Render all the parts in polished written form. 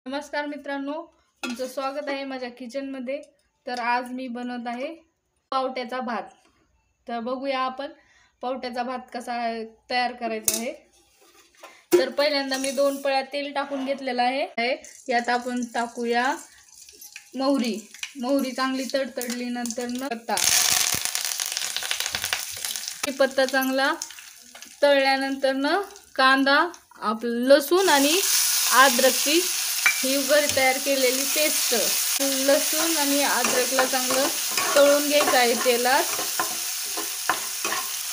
नमस्कार मित्रांनो, तुमचं स्वागत आहे माझ्या किचनमध्ये। तर आज मी बनवत आहे पावट्याचा भात। तर बघूया आपण पावट्याचा भात कसा तयार करायचा आहे। तर पहिल्यांदा मी 2 पळ्या तेल टाकून घेतलेला आहे। यात आपण टाकूया मोहरी चांगली तडतडली नंतर पत्ता चांगला तळल्यानंतर कांदा, आपलं लसूण आणि अद्रकची ही घरी तयार केलेली पेस्ट, लसूण आणि अद्रकला चांगलं तळून घ्यायचं आहे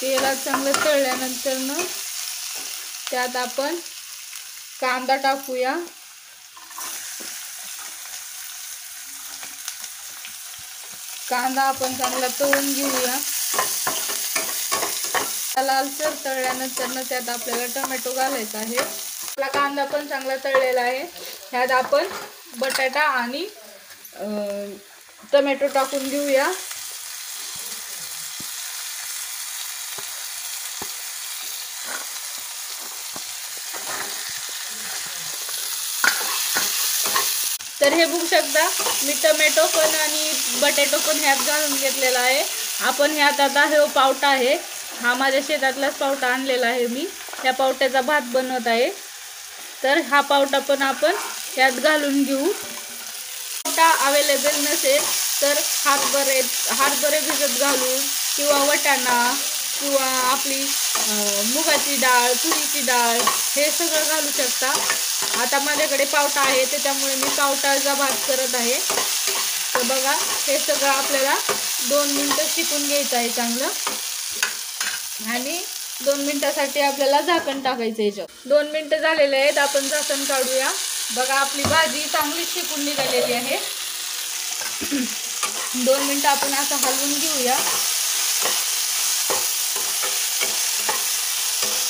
तेलात चांगलं तळल्यानंतर त्यात आपण कांदा टाकूया। कांदा आपण चांगला तळून घेऊया। लालसर तळल्यानंतर त्यात आपल्याला टोमॅटो घालायचा आहे। आपला कांदा पण चांगला तळलेला आहे। ह्यात आपण बटाटा आणि टोमॅटो टाकून घेऊया। तर हे बघू शकता मी टोमॅटो पण आणि बटाटो पण ह्यात घालून घेतलेला आहे। आपण ह्यात आता हे पावटा आहे, हा माझ्या शेतातलाच पावटा आणलेला आहे मी। त्या पावट्याचा भात बनवत आहे। तर हा पावटा पण आपण यात घालून घेऊ। पावटा अवेलेबल नसेल तर हरभरे भिजत घालून किंवा वाटाणा किंवा आपली मुगाची डाळ, तुरीची डाळ हे सगळं घालू शकता। आता माझ्याकडे पावटा आहे त्याच्यामुळे मी पावटाचा भात करत आहे। तर बघा हे सगळं आपल्याला 2 मिनिटं शिकून घ्यायचं आहे चांगलं, आणि 2 मिनिटासाठी आपल्याला झाकण टाकायचं आहे। 2 मिनिटं झालेले आहेत, आपण झाकण काढूया। बघा आपली भाजी चांगली शिकून निघालेली आहे। 2 मिनिटं आपण असं हलवून घेऊया।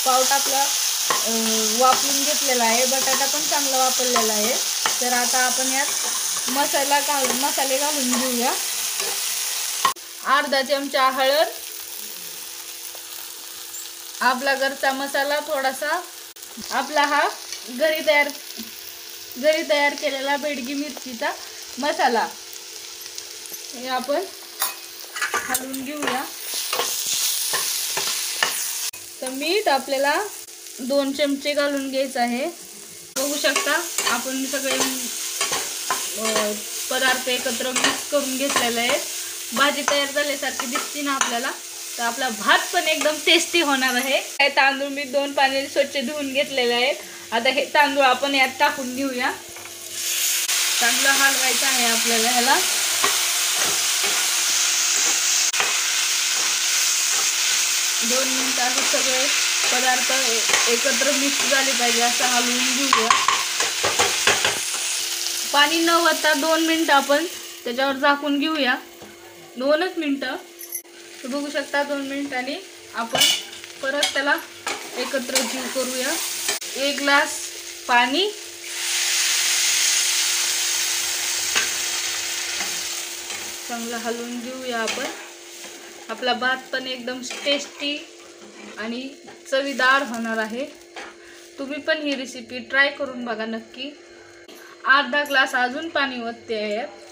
पावटा आपला वापरून घेतलेला आहे, बटाटा पण चांगला वापरलेला आहे। तर आता आपण यात मसाले घालून घेऊया। अर्धा चमचा हळद, आपला घरचा मसाला थोडासा, आपला हा घरी तयार केलेला बेडगी मिरचीचा मसाला हे आपण घालून घेऊया। तर मीठ आपल्याला 2 चमचे घालून घ्यायचं आहे। बघू शकता आपण सगळे पदार्थ एकत्र मिक्स करून घेतलेले आहेत। भाजी तयार झाल्यासारखी दिसते ना आपल्याला। तर आपला भात पण एकदम टेस्टी होणार आहे। हे तांदूळ मी 2 पाण्याने स्वच्छ धुवून घेतलेले आहेत। आता हे तांदूळ आपण यात टाकून घेऊया। चांगलं हलवायचं आहे आपल्याला ह्याला। दोन मिनिटं सगळे पदार्थ एकत्र मिक्स झाले पाहिजे असं हलवून घेऊया। पाणी न वरता 2 मिनिटं आपण त्याच्यावर झाकून घेऊया। 2च मिनिटं। बघू शकता 2 मिनिटांनी आपण परत त्याला एकत्र जीव करूया। 1 ग्लास पाणी, चांगलं हलवून घेऊया आपण। आपला भात पण एकदम टेस्टी आणि चवीदार होणार आहे। तुम्ही पण ही रेसिपी ट्राय करून बघा नक्की। अर्धा ग्लास अजून पाणी ओतते आहे।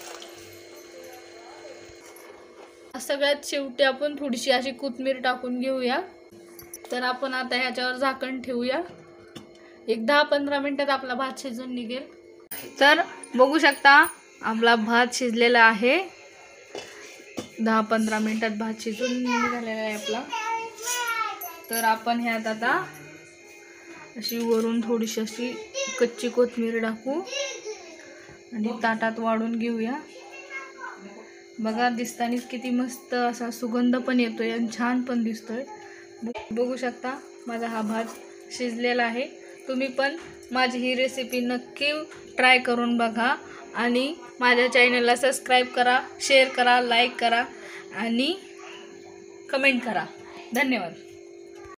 सगळ्यात शेवटी आपण थोडीशी अशी कोथिंबीर टाकून घेऊया। तर आपण आता ह्याच्यावर झाकण ठेवूया। एक 10-15 मिनिटात आपला भात शिजून निघेल। तर बघू शकता आपला भात शिजलेला आहे। 10-15 मिनिटात भात शिजून निघालेला आहे आपला। तर आपण ह्यात आता अशी वरून थोडीशी अशी कच्ची कोथिंबीर टाकू आणि ताटात वाढून घेऊया। बघा दिसतानीच किती मस्त असा सुगंध पण येतोय आणि छान पण दिसतोय। बघू शकता माझा हा भात शिजलेला आहे। तुम्ही पण माझी ही रेसिपी नक्की ट्राय करून बघा आणि माझ्या चॅनलला सबस्क्राईब करा, शेअर करा, लाईक करा आणि कमेंट करा। धन्यवाद।